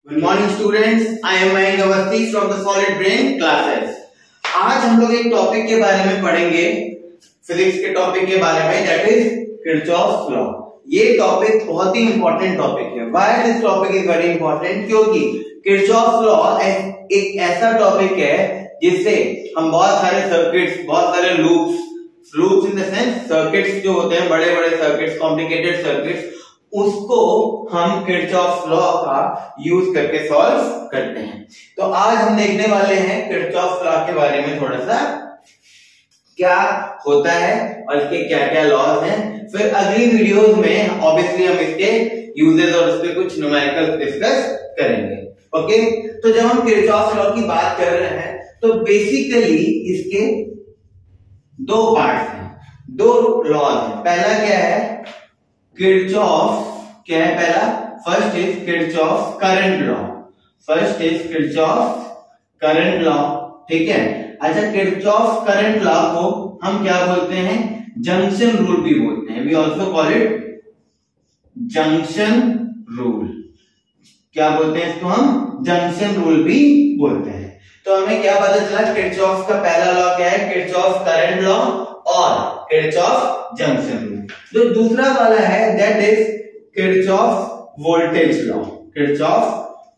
Good morning students, I am Mayank Awasthi from the solid brain classes. आज हम लोग एक टॉपिक के बारे में पढ़ेंगे, फिजिक्स के टॉपिक के बारे में, दैट इज किरचॉफ्स लॉ। ये टॉपिक बहुत ही इंपॉर्टेंट टॉपिक है। Why this topic is very important? क्योंकि किरचॉफ्स लॉ एक ऐसा टॉपिक है जिससे हम बहुत सारे सर्किट्स, बहुत सारे loops in the sense circuits जो होते हैं, बड़े बड़े सर्किट्स, कॉम्प्लिकेटेड सर्किट्स, उसको हम किरचॉफ्स लॉ का यूज करके सॉल्व करते हैं। तो आज हम देखने वाले हैं किरचॉफ्स लॉ के बारे में, थोड़ा सा क्या होता है और इसके क्या क्या लॉज हैं। फिर अगली वीडियोस में ऑब्वियसली हम इसके यूजेस और उस पर कुछ न्यूमेरिकल डिस्कस करेंगे। ओके, तो जब हम किरचॉफ्स लॉ की बात कर रहे हैं तो बेसिकली इसके दो पार्ट हैं, दो लॉज हैं। पहला क्या है? किरचॉफ क्या है पहला? First is Kirchhoff current law. First is Kirchhoff current law, ठीक है। अच्छा, किरचॉफ करंट लॉ को हम क्या बोलते हैं? जंक्शन रूल भी बोलते हैं। We also call it junction rule. क्या बोलते हैं इसको? हम जंक्शन रूल भी बोलते हैं। तो हमें क्या पता चला? किरचॉफ का पहला लॉ क्या है? किरचॉफ करंट लॉ और किरचॉफ जंक्शन रूल। जो दूसरा वाला है that is Kirchhoff voltage law. Kirchhoff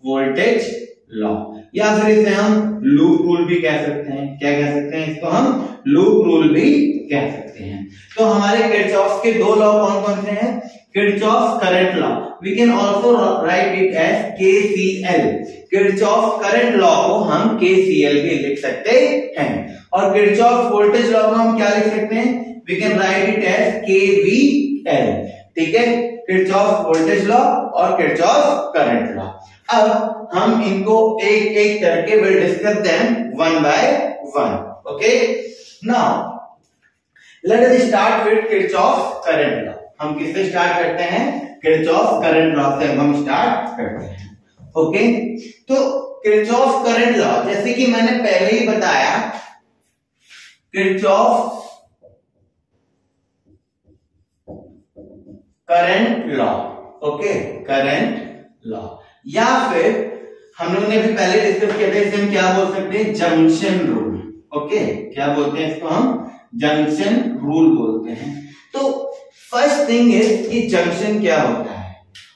voltage law, या फिर इसे हम लूप रूल भी कह सकते हैं। क्या कह सकते हैं इसको? हम लूप रूल भी कह सकते हैं। तो हमारे किरचॉफ के दो लॉ कौन कौन से हैं? Kirchhoff current law, we can also write it as KCL. Kirchhoff current law को हम केसीएल भी लिख सकते हैं। और किरचॉफ वोल्टेज लॉ को हम क्या लिख सकते हैं? We can write it as KVL. ठीक है, किरचॉफ वोल्टेज लॉ और किरचॉफ करंट लॉ। अब हम इनको एक एक करके will discuss them one by one. Okay, now let us start with Kirchhoff current law. हम किससे स्टार्ट करते हैं? किरचॉफ करंट लॉ से हम स्टार्ट करते हैं। ओके, तो किरचॉफ करंट लॉ, जैसे कि मैंने पहले ही बताया, Kirchhoff current law, okay, current law, या फिर हम लोगों ने भी पहले डिस्कस किया था, इसे हम क्या बोल सकते हैं? Junction rule. ओके, क्या बोलते हैं इसको? हम जंक्शन रूल बोलते हैं। तो फर्स्ट थिंग इज कि जंक्शन क्या होता है?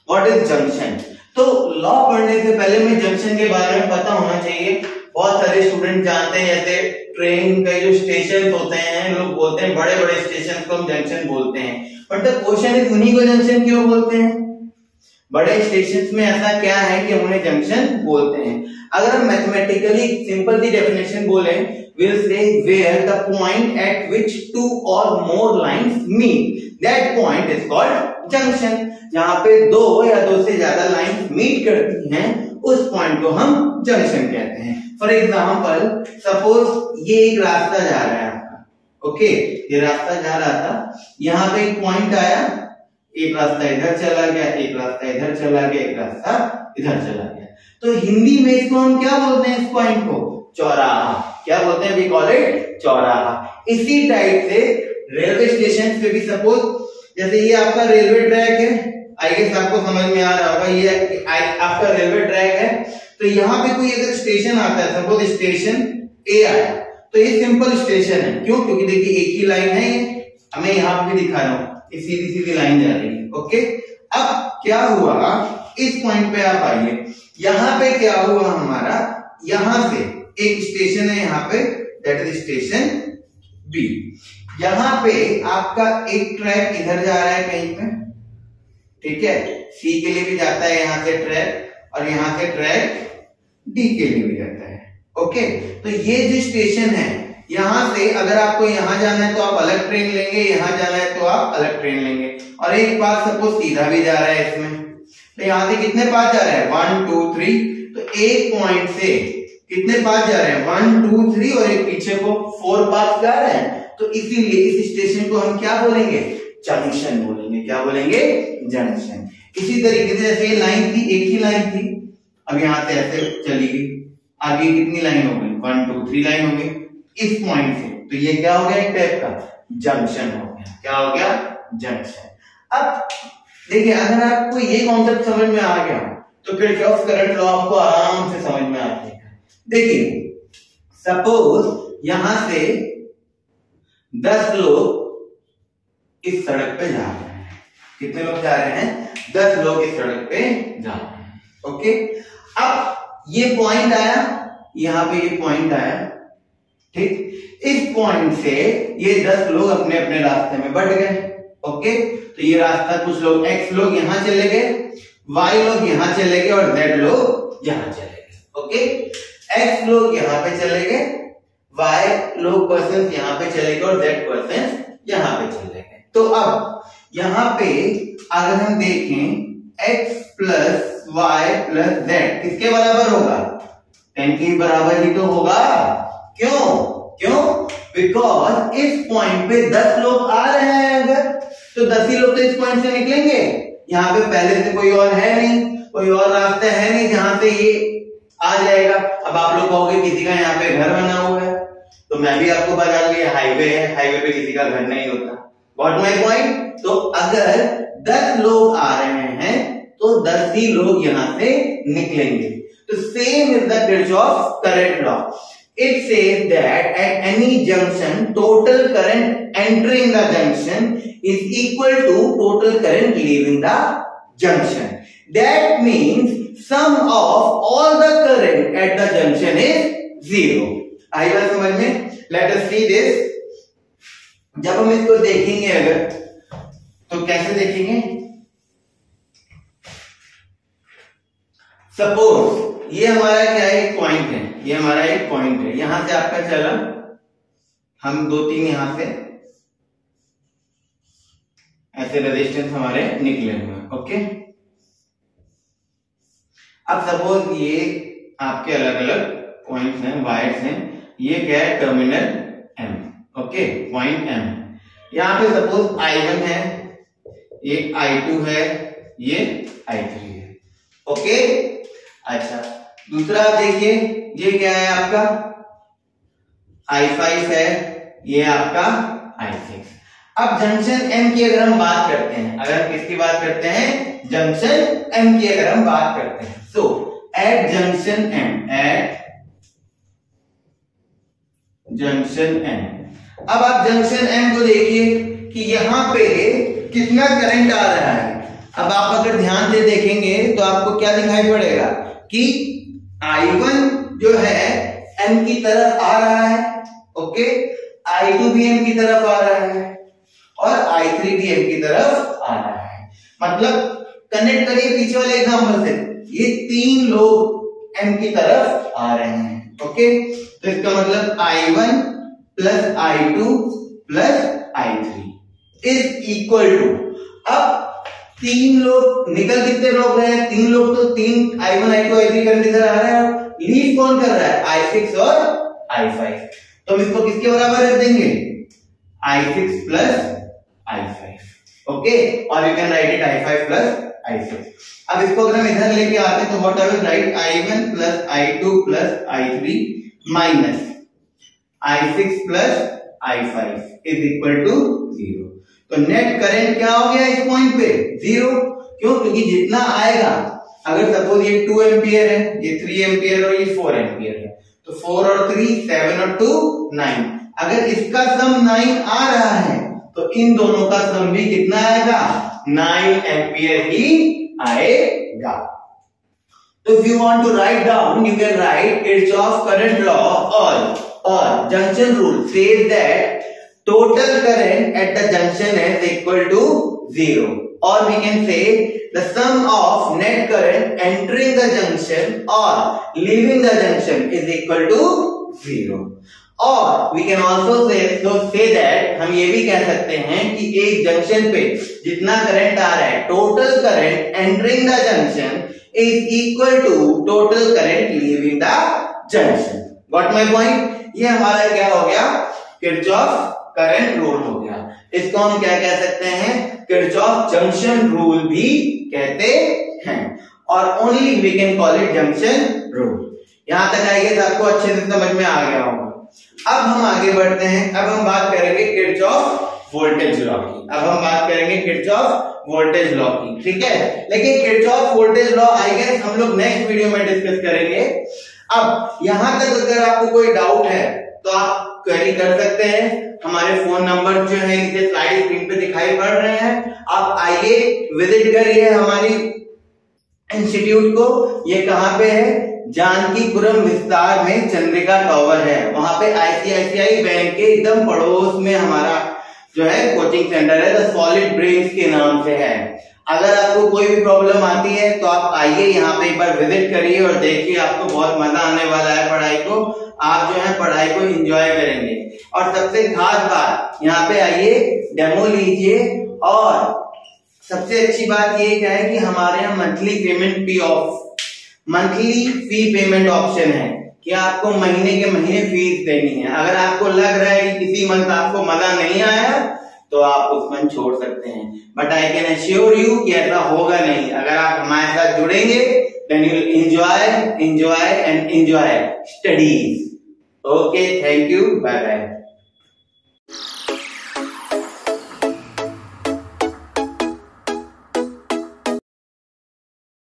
What is junction? तो लॉ पढ़ने से पहले में जंक्शन के बारे में पता होना चाहिए। बहुत सारे स्टूडेंट जानते हैं, जैसे ट्रेन के जो स्टेशन होते हैं, लोग बोलते हैं बड़े बड़े स्टेशन को हम जंक्शन बोलते हैं, बट द क्वेश्चन इज उन्हीं को जंक्शन क्यों बोलते हैं? बड़े स्टेशन में ऐसा क्या है कि हम उन्हें जंक्शन बोलते हैं? अगर हम मैथमेटिकली सिंपल सी डेफिनेशन बोले, we'll say where the point at which two or more lines meet, that point is called junction। जहां पे दो या दो से ज्यादा लाइंस मीट करती हैं, उस पॉइंट को हम जंक्शन कहते हैं। फॉर एग्जाम्पल, सपोज ये एक रास्ता जा रहा है आपका, ओके, ये रास्ता जा रहा था, यहाँ पे एक पॉइंट आया, एक रास्ता इधर चला गया, एक रास्ता इधर चला गया, एक रास्ता इधर चला गया। तो हिंदी में इसको हम क्या बोलते हैं? इस पॉइंट को चौराहा। क्या बोलते हैं? वी कॉल इट चौराहा। इसी टाइप से रेलवे स्टेशन पे भी, सपोज जैसे ये आपका रेलवे ट्रैक है, आई गेस आपको समझ में आ रहा होगा, ये आपका रेलवे ट्रैक है। तो यहाँ पे कोई अगर स्टेशन आता है, सपोज स्टेशन ए आया, तो ये सिंपल स्टेशन है। क्यों? क्योंकि देखिए एक ही लाइन है, ये हमें यहाँ पे दिखा रहा हूँ, सीधी सीधी लाइन जा रही है। ओके, अब क्या हुआ? इस पॉइंट पे आप आइए, यहाँ पे क्या हुआ हमारा? यहां से एक स्टेशन है यहाँ पे, दैट इज स्टेशन बी। यहाँ पे आपका एक ट्रैक इधर जा रहा है कहीं पे, ठीक है, सी के लिए भी जाता है यहाँ से ट्रैक, और यहाँ से ट्रैक डी के लिए भी जाता है। ओके, तो ये जो स्टेशन है, यहां से अगर आपको यहां जाना है तो आप अलग ट्रेन लेंगे, यहां जाना है तो आप अलग ट्रेन लेंगे। और एक बार सपोज सीधा भी जा रहा है इसमें, तो यहां से कितने पाथ जा रहे हैं? 1 2 3। तो एक पॉइंट से कितने पाथ जा रहे हैं? 1 2 3, और एक पीछे को 4 पाथ जा रहे हैं। तो इसीलिए इस स्टेशन को हम क्या बोलेंगे? जंक्शन बोलेंगे। क्या बोलेंगे? जंक्शन। इसी तरीके से जैसे ये लाइन थी, एक ही लाइन थी, अब यहां से ऐसे चली गई, आगे कितनी लाइन हो गई? 1 2 3 लाइन हो गई इस पॉइंट से। तो ये क्या हो गया? एक टाइप का जंक्शन हो गया। क्या हो गया? जंक्शन। अब देखिए, अगर आपको ये कॉन्सेप्ट समझ में आ गया तो किरचॉफ करंट लॉ आपको आराम से समझ में आ जाएगा। देखिए सपोज यहां से 10 लोग इस सड़क पे जा रहे हैं। कितने लोग जा रहे हैं? 10 लोग इस सड़क पे जा रहे हैं। ओके, अब ये पॉइंट आया, यहां पे ये पॉइंट आया, ठीक। इस पॉइंट से ये 10 लोग अपने अपने रास्ते में बढ़ गए। ओके, तो ये रास्ता कुछ लोग x लोग यहां चले गए, y लोग यहां चले गए और z लोग यहां चले गए। ओके, x लोग यहां पे चले गए, y लोग पर्सन यहां पे चले गए और z पर्सन यहां पे चले गए। तो अब यहां पे अगर हम देखें x plus y plus z किसके बराबर होगा? 10 के बराबर ही तो होगा। क्यों? बिकॉज इस पॉइंट पे 10 लोग आ रहे हैं, अगर तो 10 ही लोग तो इस पॉइंट से निकलेंगे। यहाँ पे पहले से कोई और है नहीं, कोई और रास्ता है नहीं जहां से ये आ जाएगा। अब आप लोग कहोगे किसी का यहाँ पे घर बना हुआ है, तो मैं भी आपको बता दूं ये हाईवे है, हाईवे पे किसी का घर नहीं होता। What my point? तो अगर 10 लोग आ रहे हैं तो 10 ही लोग यहां से निकलेंगे। तो same is the Kirchhoff current law. It says that at any junction, total current entering the junction is equal to total current leaving the junction. That means sum of all the current at the junction is 0. आई बात समझ में? Let us see this. जब हम इसको देखेंगे अगर, तो कैसे देखेंगे? सपोज ये हमारा क्या है? एक पॉइंट है, ये हमारा एक पॉइंट है, यहां से आपका चला, हम 2-3 यहां से ऐसे रेजिस्टेंस हमारे निकले हुए हैं। ओके, अब सपोज ये आपके अलग अलग पॉइंट्स हैं, वायर्स हैं, ये क्या है? Terminal M। Okay, point M। यहां पे सपोज I1 है, ये I2 है, ये I3 है। ओके, अच्छा दूसरा आप देखिए, ये क्या है आपका? I5 है, ये आपका I6। अब जंक्शन M की अगर हम बात करते हैं, अगर हम किसकी बात करते हैं? जंक्शन M की अगर हम बात करते हैं, so at junction M, at junction M। अब आप जंक्शन M को देखिए कि यहां पे कितना करंट आ रहा है। अब आप अगर ध्यान से देखेंगे तो आपको क्या दिखाई पड़ेगा कि I1 जो है M की तरफ आ रहा है, ओके, I2 भी M की तरफ आ रहा है और I3 भी M की तरफ आ रहा है। मतलब कनेक्ट करिए पीछे वाले एग्जांपल से, ये 3 लोग M की तरफ आ रहे हैं। ओके, तो इसका मतलब I1 plus I2 plus I3 is equal to, अब 3 लोग निकल कितने लोग रहे हैं? 3 लोग, तो 3 I1 I2 I3 करंट इधर आ रहा है, लीव कौन कर रहा है? I6 और I5। तो हम इसको किसके बराबर रख देंगे? I6 plus I5। ओके, और you can write it I5 plus I6। अब इसको अगर हम इधर लेके आते हैं तो what I will write? I1 plus I2 plus I3 minus I6 plus I5 is equal to 0। तो नेट करंट क्या हो गया इस पॉइंट पे? 0। क्यों? क्योंकि जितना आएगा, अगर सपोज ये 2 एम्पियर है, ये 3 एम्पियर और ये 4 एम्पियर है, तो 4 और 3 7 और 2 9। अगर इसका सम 9 आ रहा है तो इन दोनों का सम भी कितना आएगा? 9 एम्पियर ही आएगा। तो if you want to write down, you can write Kirchhoff current law or junction rule says that total current at the junction is equal to 0, or we can say the sum of net current entering the junction or leaving the junction is equal to 0, और we can also say that हम ये भी कह सकते हैं कि एक junction पे जितना करंट आ रहा है, total current entering the junction is equal to total current leaving the junction. Got my point? ये हमारा क्या हो गया? किरचॉफ करंट रूल हो गया। इसको हम क्या कह सकते हैं? किरचॉफ जंक्शन रूल भी कहते हैं, और only we can call it junction rule. यहां तक आइए तो आपको अच्छे से समझ में आ गया होगा। अब हम आगे बढ़ते हैं, अब हम बात करेंगे किरचॉफ वोल्टेज लॉ की। अब हम बात करेंगे किरचॉफ वोल्टेज लॉ की, ठीक है। लेकिन Kirchhoff voltage law I guess हम लोग नेक्स्ट वीडियो में डिस्कस करेंगे। अब यहां तक अगर आपको कोई डाउट है तो आप क्वेरी कर सकते हैं। हमारे फोन नंबर जो है नीचे स्लाइड स्क्रीन पे दिखाई पड़ रहे हैं, आप आइए विजिट करिए हमारी इंस्टीट्यूट को। ये कहां पे है? जानकीपुरम विस्तार में चंद्रिका टावर है, वहां पे आईसीआईसीआई बैंक के एकदम पड़ोस में हमारा जो है कोचिंग सेंटर है, द सॉलिड ब्रेन्स के नाम से है। अगर आपको कोई भी प्रॉब्लम आती है तो आप आइए यहाँ पे एक बार विजिट करिए और देखिए, आपको बहुत मजा आने वाला है पढ़ाई को। आप जो है पढ़ाई को एंजॉय करेंगे। और सबसे खास बात, यहाँ पे आइए, डेमो लीजिए। और सबसे अच्छी बात ये क्या है कि हमारे यहाँ मंथली फी पेमेंट ऑप्शन है कि आपको महीने के महीने फीस देनी है। अगर आपको लग रहा है कि किसी मंथ आपको मजा नहीं आया तो आप उस मंथ छोड़ सकते हैं, but I can assure you कि ऐसा होगा नहीं। अगर आप हमारे साथ जुड़ेंगे then you will enjoy and enjoy studies. Okay, thank you, bye bye.